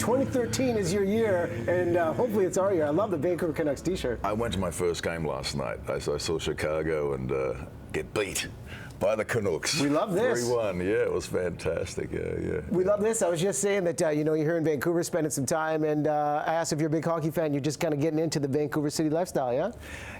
2013 is your year, and hopefully it's our year. I love the Vancouver Canucks t-shirt. I went to my first game last night. I saw Chicago and get beat by the Canucks. We love this. 3-1, yeah, it was fantastic, yeah. We love this. I was just saying that, you're here in Vancouver spending some time, and I asked if you're a big hockey fan, you're just kind of getting into the Vancouver City lifestyle, yeah?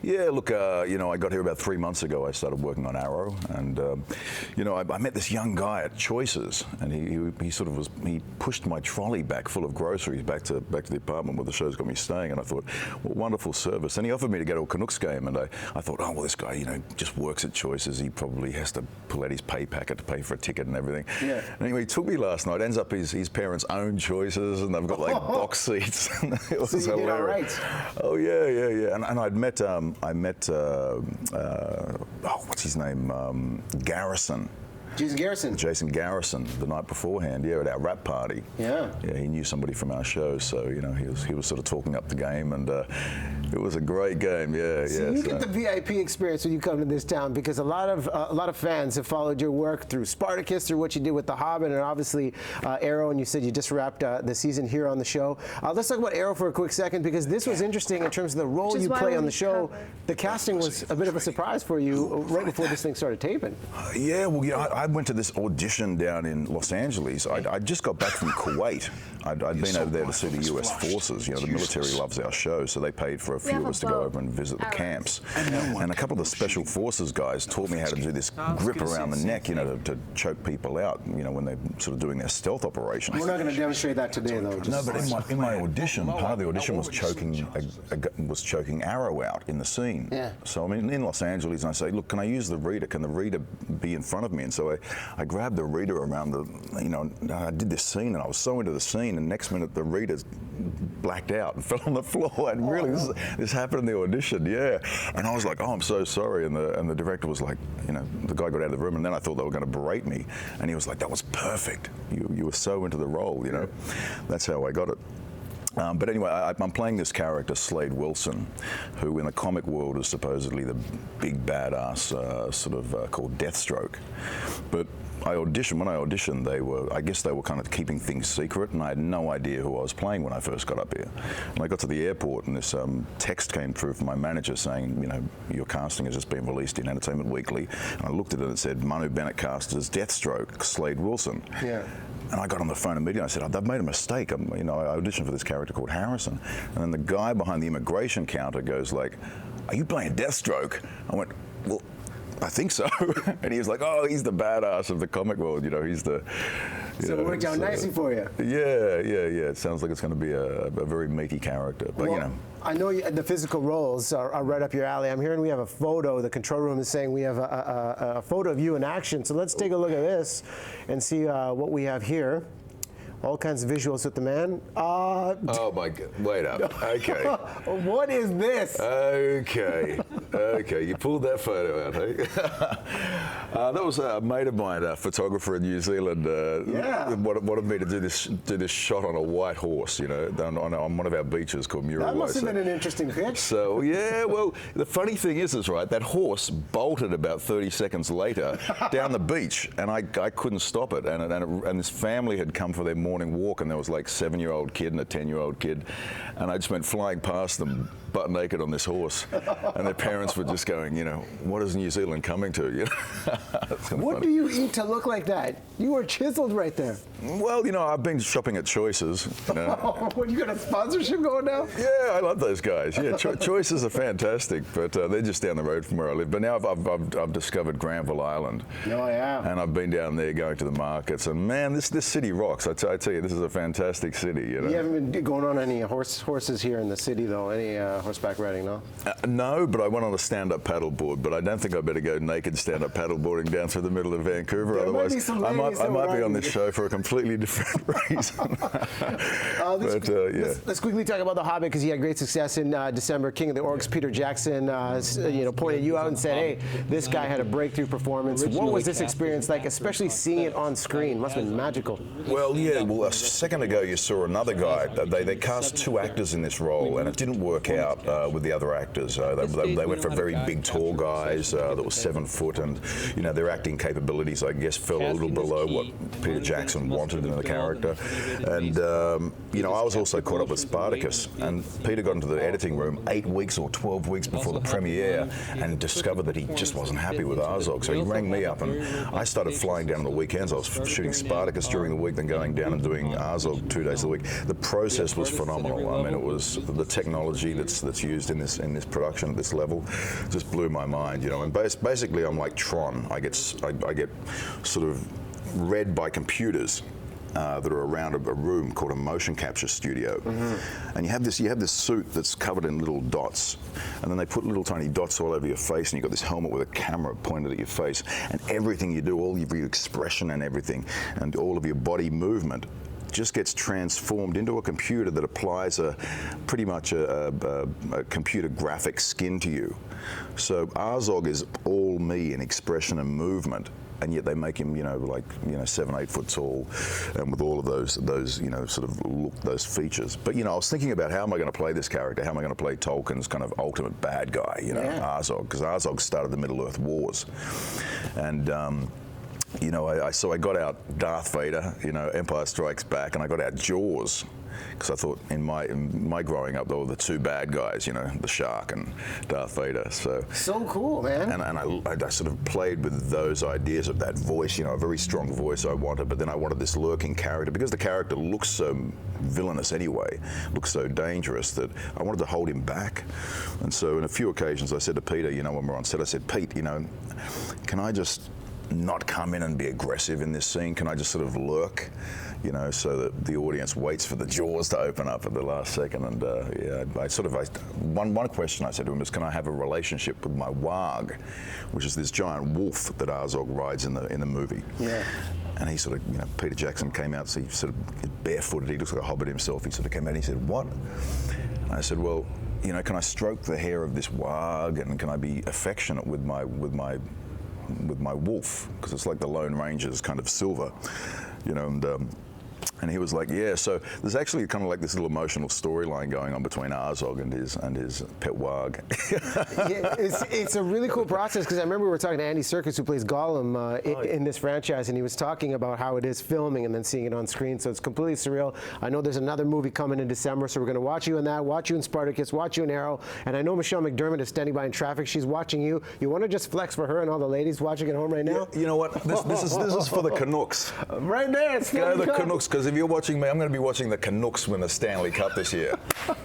Yeah, look, I got here about 3 months ago. I started working on Arrow, and, I met this young guy at Choices, and he pushed my trolley back full of groceries back to the apartment where the show's got me staying, and I thought, what wonderful service. And he offered me to go to a Canucks game, and I thought, oh, well, this guy, just works at Choices. He probably has to pull out his pay packet to pay for a ticket and everything. Yeah. And anyway, he took me last night. Ends up his parents own Choices, and they've got like box seats. It was so you did all right. Oh yeah. And I'd met what's his name? Garrison. Jason Garrison, the night beforehand, at our rap party. Yeah. Yeah, he knew somebody from our show, so he was sort of talking up the game, and it was a great game. Yeah. So you get the VIP experience when you come to this town, because a lot of fans have followed your work through Spartacus, through what you did with The Hobbit, and obviously Arrow. And you said you just wrapped the season here on the show. Let's talk about Arrow for a quick second, because this was interesting in terms of the role you play on the show. The casting was a bit of a surprise for you right before this thing started taping. I went to this audition down in Los Angeles. I just got back from Kuwait. I'd been over there to see the U.S. forces. The military loves our show, so they paid for a few of us to go over and visit the camps. And a couple of the special forces guys taught me how to do this grip around the neck, to choke people out, when they're sort of doing their stealth operations. We're not going to demonstrate that today, though. No, but in my audition, part of the audition was choking Arrow out in the scene. Yeah. So I'm in Los Angeles, and I say, look, can I use the reader? Can the reader be in front of me? And so I grabbed the reader around I did this scene, and I was so into the scene, and next minute the reader blacked out and fell on the floor. And really, this happened in the audition, yeah. And I was like, oh, I'm so sorry. And the director was like, the guy got out of the room, and then I thought they were going to berate me. And he was like, that was perfect. You were so into the role, That's how I got it. But anyway, I'm playing this character, Slade Wilson, who in the comic world is supposedly the big badass, called Deathstroke. But when I auditioned, I guess they were kind of keeping things secret, and I had no idea who I was playing when I first got up here. And I got to the airport, and this text came through from my manager saying, your casting has just been released in Entertainment Weekly. And I looked at it and it said, Manu Bennett cast as Deathstroke, Slade Wilson. Yeah. And I got on the phone immediately. I said, they've made a mistake. I auditioned for this character called Harrison. And then the guy behind the immigration counter goes like, are you playing Deathstroke? I went, well, I think so. And he was like, oh, he's the badass of the comic world. He's the... So it worked out nicely for you. Yeah. It sounds like it's going to be a very meaty character. But, I know the physical roles are right up your alley. I'm hearing we have a photo. The control room is saying we have a photo of you in action. So let's take a look at this and see what we have here. All kinds of visuals with the man. Oh my God! Wait up. Okay. What is this? Okay. You pulled that photo out, hey? That was a mate of mine, a photographer in New Zealand. Wanted me to do this shot on a white horse, on one of our beaches called Muriwai. That must have been an interesting pitch. So well, the funny thing is right, that horse bolted about 30 seconds later down the beach, and I couldn't stop it, and this family had come for their morning walk, and there was like a 7-year-old kid and a 10-year-old kid, and I just went flying past them butt naked on this horse, and their parents were just going, what is New Zealand coming to? What do you eat to look like that? You were chiseled right there. Well, I've been shopping at Choices. What, you got a sponsorship going now? Yeah, I love those guys. Yeah, Choices are fantastic, but they're just down the road from where I live. But now I've discovered Granville Island. Oh, yeah. And I've been down there going to the markets, and man, this city rocks. I tell you, this is a fantastic city. You haven't been going on any horses here in the city, though? Any horseback riding, no? No, but I went on a stand-up paddleboard, but I don't think I better go naked stand-up paddleboarding down through the middle of Vancouver. Otherwise, I might be on this show for a completely different reason. Let's quickly talk about The Hobbit, because he had great success in December. King of the Orcs, Peter Jackson, pointed you out and said, hey, this guy had a breakthrough performance. What was this experience like, especially seeing it on screen? Must have been magical. Well, a second ago you saw another guy. They cast 2 actors in this role, and it didn't work out with the other actors. They went for very big, tall guys that were 7 foot, and their acting capabilities, I guess, fell a little below what Peter Jackson wanted in the character. And you know, I was also caught up with Spartacus, and Peter got into the editing room 8 weeks or 12 weeks before the premiere and discovered that he just wasn't happy with Azog. So he rang me up, and I started flying down on the weekends. I was shooting Spartacus during the week, then going down and doing Azog 2 days a week. The process was phenomenal. I mean, it was the technology that's used in this production at this level just blew my mind. You know, and basically I'm like Tron. I get sort of read by computers that are around a room called a motion capture studio, and you have this suit that's covered in little dots, and then they put little tiny dots all over your face, and you've got this helmet with a camera pointed at your face, and everything you do, all of your expression and everything, and all of your body movement just gets transformed into a computer that applies pretty much a computer graphic skin to you. So Azog is all me in expression and movement, and yet they make him, 7, 8 foot tall, and with all of those, sort of those features. But I was thinking about how am I going to play this character? How am I going to play Tolkien's kind of ultimate bad guy? Azog, because Azog started the Middle-earth Wars, and. So I got out Darth Vader, Empire Strikes Back, and I got out Jaws, because I thought in my growing up, they were the two bad guys, the shark and Darth Vader. So cool, man. And I sort of played with those ideas of that voice, a very strong voice I wanted, but then I wanted this lurking character, because the character looks so villainous anyway, looks so dangerous, that I wanted to hold him back. And so on a few occasions I said to Peter, when we're on set, I said, Pete, can I just not come in and be aggressive in this scene? Can I just sort of lurk, so that the audience waits for the jaws to open up at the last second? And one question I said to him is, can I have a relationship with my warg, which is this giant wolf that Azog rides in the movie? Yeah. And he sort of, Peter Jackson came out, so he sort of barefooted, he looks like a hobbit himself. He sort of came out and he said, what? And I said, well, can I stroke the hair of this warg, and can I be affectionate with my wolf, because it's like the Lone Ranger's kind of silver, and he was like, yeah. So there's actually kind of like this little emotional storyline going on between Azog and his pet warg. Yeah, it's a really cool process, because I remember we were talking to Andy Serkis, who plays Gollum in this franchise, and he was talking about how it is filming and then seeing it on screen. So it's completely surreal. I know there's another movie coming in December, so we're going to watch you in that, watch you in Spartacus, watch you in Arrow, and I know Michelle McDermott is standing by in traffic. She's watching you. You want to just flex for her and all the ladies watching at home right now? Yeah, you know what? This is for the Canucks. Right there. It's Go the Canucks, because if you're watching me, I'm going to be watching the Canucks win the Stanley Cup this year.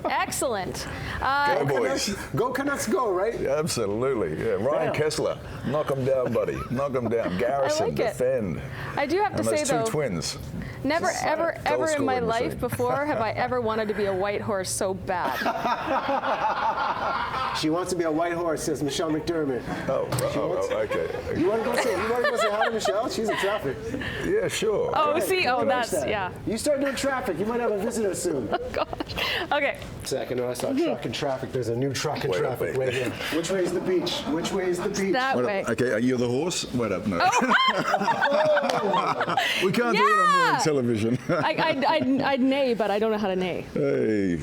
Excellent. Go boys. Go Canucks, go, right? Yeah, absolutely. Yeah. Ryan Kessler, knock them down, buddy. Knock them down. Garrison, like defend. I do have to say, though, two twins. Never, ever in my life before have I ever wanted to be a white horse so bad. She wants to be a white horse, says Michelle McDermott. Okay. You want to go say hi to Michelle? She's in traffic. Yeah, sure. Oh, see, that's, yeah. You start doing traffic, you might have a visitor soon. Oh, gosh. Okay. Second, I saw truck in traffic. There's a new truck in traffic right here. Which way is the beach? Which way is the beach? That way. Okay, are you the horse? Wait up, no. We can't do it on morning television. I'd neigh, but I don't know how to neigh. Hey.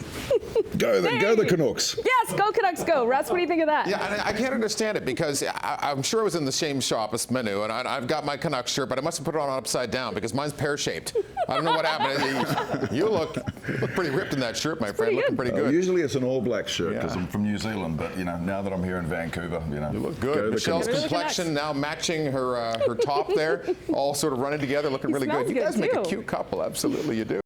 Go the Canucks. Yes, go Canucks, go. Russ, what do you think of that? Yeah, I can't understand it, because I'm sure it was in the same shop as Manu, and I've got my Canucks shirt, but I must have put it on upside down, because mine's pear-shaped. I don't know what happened. You look pretty ripped in that shirt, my friend. Looking pretty good. Usually it's an all-black shirt, because I'm from New Zealand, but now that I'm here in Vancouver, you look good. Michelle's complexion now matching her top there, all sort of running together, looking really good. You guys make a cute couple. Absolutely, you do.